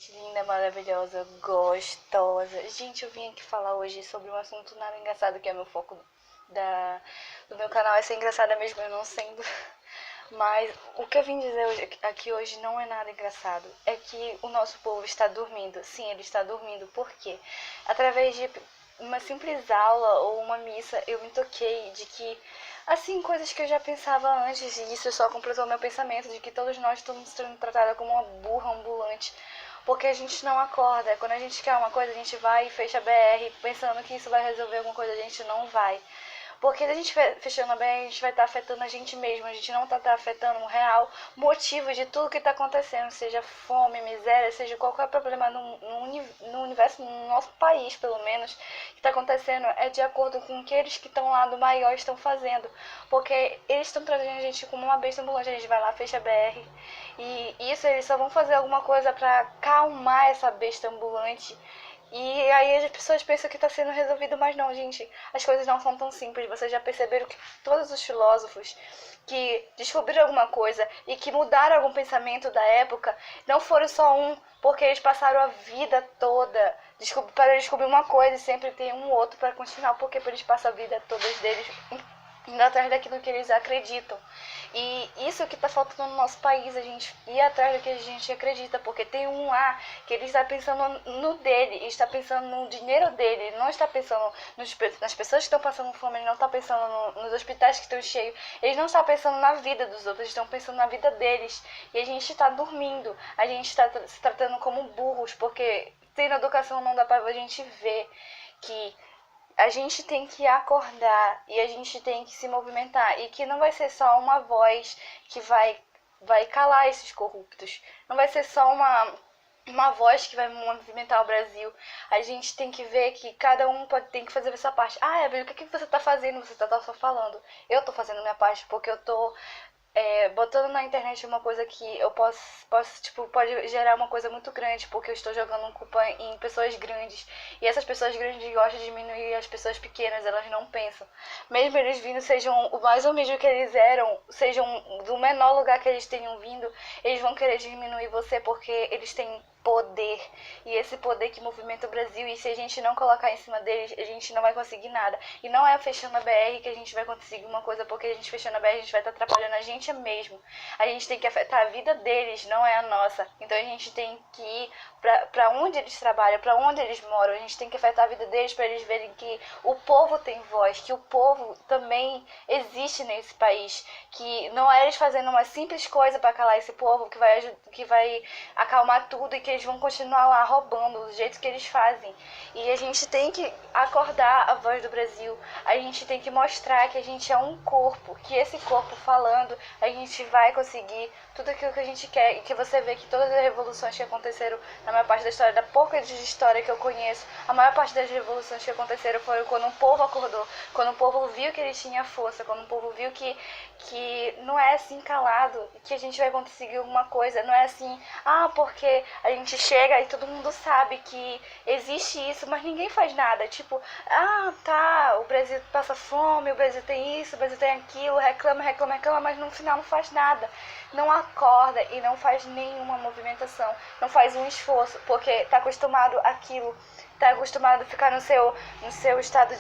Linda, maravilhosa, gostosa. Gente, eu vim aqui falar hoje sobre um assunto nada engraçado, que é meu foco do meu canal, é ser engraçada mesmo eu não sendo. Mas o que eu vim dizer aqui hoje não é nada engraçado. É que o nosso povo está dormindo. Sim, ele está dormindo. Por quê? Através de uma simples aula ou uma missa, eu me toquei de que, assim, coisas que eu já pensava antes, e isso só completou meu pensamento, de que todos nós estamos sendo tratados como uma burra ambulante. Porque a gente não acorda. Quando a gente quer uma coisa, a gente vai e fecha a BR pensando que isso vai resolver alguma coisa, a gente não vai. Porque se a gente fechando a BR, a gente vai estar afetando a gente mesmo, a gente não está afetando o real motivo de tudo que está acontecendo, seja fome, miséria, seja qualquer problema no universo, no nosso país pelo menos, que está acontecendo, é de acordo com o que eles que estão lá do maior estão fazendo. Porque eles estão trazendo a gente como uma besta ambulante, a gente vai lá, fecha a BR, e isso eles só vão fazer alguma coisa para acalmar essa besta ambulante. E aí as pessoas pensam que está sendo resolvido, mas não, gente. As coisas não são tão simples. Vocês já perceberam que todos os filósofos que descobriram alguma coisa e que mudaram algum pensamento da época não foram só um, porque eles passaram a vida toda para descobrir uma coisa e sempre tem um outro para continuar, porque eles passam a vida toda deles indo atrás daquilo que eles acreditam. E isso que está faltando no nosso país, a gente ir atrás do que a gente acredita, porque tem um lá que ele está pensando no dele, ele está pensando no dinheiro dele, ele não está pensando nas pessoas que estão passando fome, ele não está pensando nos hospitais que estão cheios, ele não está pensando na vida dos outros, eles estão pensando na vida deles. E a gente está dormindo, a gente está se tratando como burros, porque tendo educação não dá para a gente ver que a gente tem que acordar e a gente tem que se movimentar, e que não vai ser só uma voz que vai calar esses corruptos, não vai ser só uma voz que vai movimentar o Brasil. A gente tem que ver que cada um tem que fazer essa parte. Ah, Evelyn, o que você está fazendo? Você está só falando. Eu estou fazendo minha parte porque eu estou botando na internet uma coisa que eu posso, tipo, pode gerar uma coisa muito grande, porque eu estou jogando culpa em pessoas grandes. E essas pessoas grandes gostam de diminuir as pessoas pequenas, elas não pensam. Mesmo eles vindo, sejam o mais humilde que eles eram, sejam do menor lugar que eles tenham vindo, eles vão querer diminuir você porque eles têm poder. E esse poder que movimenta o Brasil, e se a gente não colocar em cima deles, a gente não vai conseguir nada. E não é fechando a BR que a gente vai conseguir uma coisa, porque a gente fechando a BR, a gente vai estar atrapalhando a gente mesmo. A gente tem que afetar a vida deles, não é a nossa. Então a gente tem que ir para onde eles trabalham, para onde eles moram. A gente tem que afetar a vida deles para eles verem que o povo tem voz, que o povo também existe nesse país, que não é eles fazendo uma simples coisa para calar esse povo que vai acalmar tudo, e que eles vão continuar lá roubando do jeito que eles fazem. E a gente tem que acordar a voz do Brasil. A gente tem que mostrar que a gente é um corpo, que esse corpo falando, a gente vai conseguir tudo aquilo que a gente quer. E que você vê que todas as revoluções que aconteceram na maior parte da história, da pouca de história que eu conheço, a maior parte das revoluções que aconteceram foram quando o povo acordou, quando o povo viu que ele tinha força, quando o povo viu que não é assim calado que a gente vai conseguir alguma coisa. Não é assim, porque a gente chega e todo mundo sabe que existe isso, mas ninguém faz nada. Tipo, tá, o Brasil passa fome, o Brasil tem isso, o Brasil tem aquilo, reclama, reclama, reclama, mas no final não faz nada. Não acorda e não faz nenhuma movimentação, não faz um esforço, porque tá acostumado àquilo, tá acostumado a ficar no seu estado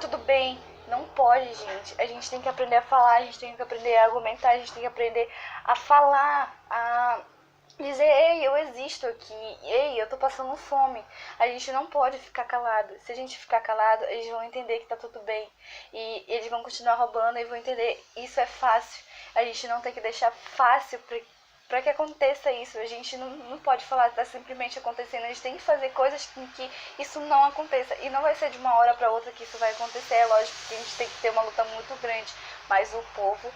tudo bem. Não pode, gente. A gente tem que aprender a falar, a gente tem que aprender a argumentar, a gente tem que aprender a falar, a dizer: ei, eu existo aqui, ei, eu tô passando fome. A gente não pode ficar calado. Se a gente ficar calado, eles vão entender que tá tudo bem. E eles vão continuar roubando e vão entender: isso é fácil. A gente não tem que deixar fácil para que aconteça isso. A gente não pode falar que tá simplesmente acontecendo. A gente tem que fazer coisas em que isso não aconteça. E não vai ser de uma hora para outra que isso vai acontecer. É lógico que a gente tem que ter uma luta muito grande, mas o povo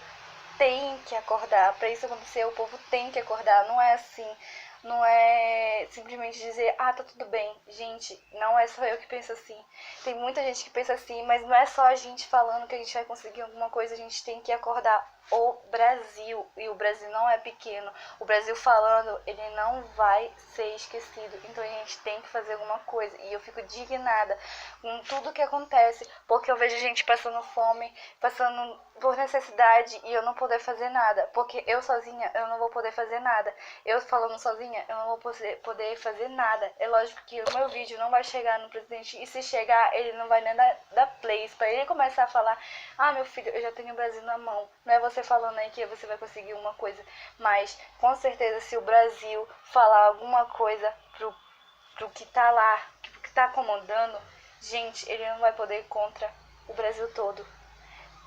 tem que acordar. Para isso acontecer, o povo tem que acordar. Não é assim, não é simplesmente dizer: tá tudo bem. Gente, não é só eu que penso assim. Tem muita gente que pensa assim, mas não é só a gente falando que a gente vai conseguir alguma coisa. A gente tem que acordar o Brasil, e o Brasil não é pequeno. O Brasil falando, ele não vai ser esquecido. Então a gente tem que fazer alguma coisa. E eu fico indignada com tudo que acontece, porque eu vejo gente passando fome, passando por necessidade, e eu não poder fazer nada. Porque eu sozinha, eu não vou poder fazer nada. Eu falando sozinha, eu não vou poder fazer nada. É lógico que o meu vídeo não vai chegar no presidente, e se chegar, ele não vai nem dar play para ele começar a falar: ah, meu filho, eu já tenho o Brasil na mão. Não é você falando aí que você vai conseguir uma coisa. Mas, com certeza, se o Brasil falar alguma coisa pro que tá lá, pro que tá comandando, gente, ele não vai poder ir contra o Brasil todo.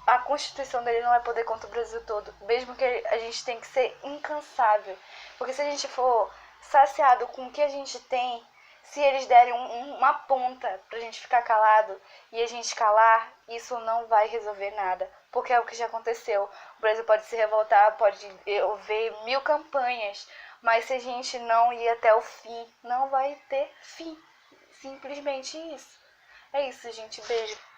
A Constituição dele não vai poder contra o Brasil todo. Mesmo que a gente tem que ser incansável. Porque se a gente for saciado com o que a gente tem, se eles derem uma ponta pra gente ficar calado e a gente calar, isso não vai resolver nada. Porque é o que já aconteceu. O Brasil pode se revoltar, pode haver 1000 campanhas, mas se a gente não ir até o fim, não vai ter fim. Simplesmente isso. É isso, gente. Beijo.